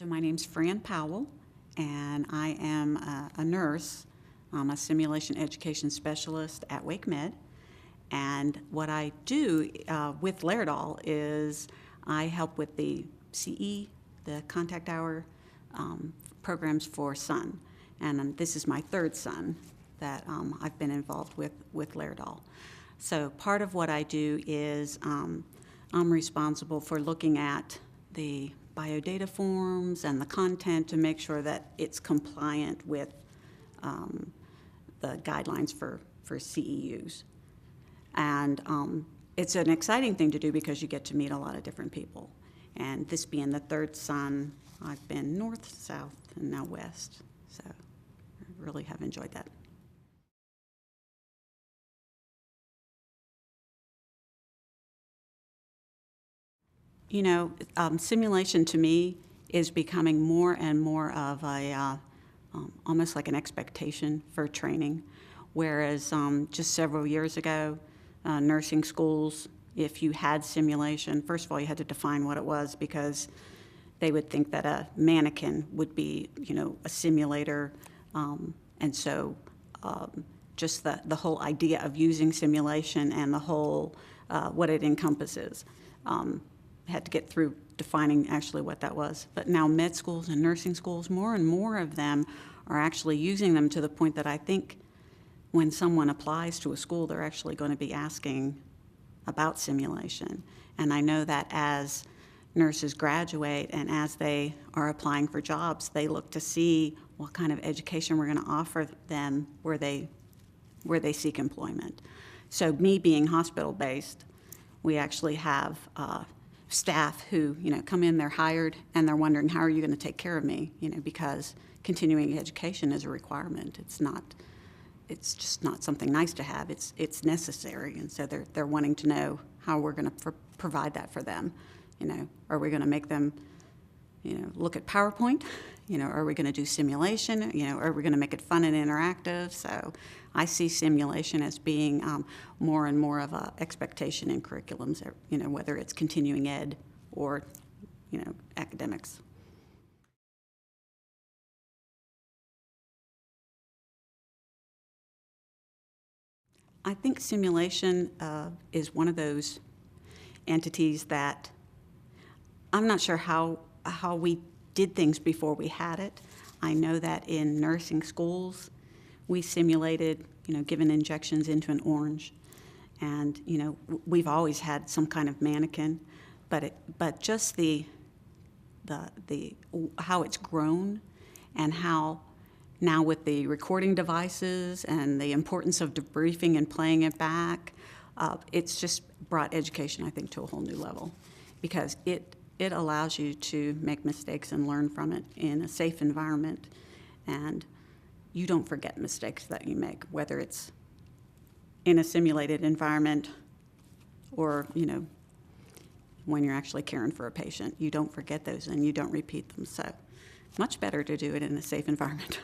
So my name's Fran Powell, and I am a nurse. I'm a simulation education specialist at Wake Med. And what I do with Laerdal is I help with the CE, the contact hour programs for Sun. And this is my third Sun that I've been involved with Laerdal. So part of what I do is I'm responsible for looking at the biodata forms and the content to make sure that it's compliant with the guidelines for CEUs. And it's an exciting thing to do because you get to meet a lot of different people. And this being the third Sun, I've been north, south, and now west. So I really have enjoyed that. You know, simulation to me is becoming more and more of a almost like an expectation for training, whereas just several years ago, nursing schools, if you had simulation, first of all, you had to define what it was because they would think that a mannequin would be, you know, a simulator, and so just the whole idea of using simulation and the whole what it encompasses. Had to get through defining actually what that was. But now med schools and nursing schools, more and more of them are actually using them to the point that I think when someone applies to a school, they're actually going to be asking about simulation. And I know that as nurses graduate and as they are applying for jobs, they look to see what kind of education we're going to offer them where they seek employment. So me being hospital-based, we actually have staff who, you know, come in, they're hired, and they're wondering, how are you going to take care of me? You know, because continuing education is a requirement. It's just not something nice to have. It's necessary, and so they're wanting to know how we're going to provide that for them. You know, are we going to make them, you know, look at PowerPoint? You know, are we going to do simulation? You know, are we going to make it fun and interactive? So I see simulation as being more and more of an expectation in curriculums, you know, whether it's continuing ed or, you know, academics. I think simulation is one of those entities that I'm not sure how we did things before we had it. I know that in nursing schools, we simulated, you know, giving injections into an orange. And, you know, we've always had some kind of mannequin, but just the how it's grown and how now with the recording devices and the importance of debriefing and playing it back, it's just brought education, I think, to a whole new level because it allows you to make mistakes and learn from it in a safe environment, and you don't forget mistakes that you make, whether it's in a simulated environment or, you know, when you're actually caring for a patient. You don't forget those and you don't repeat them, so much better to do it in a safe environment.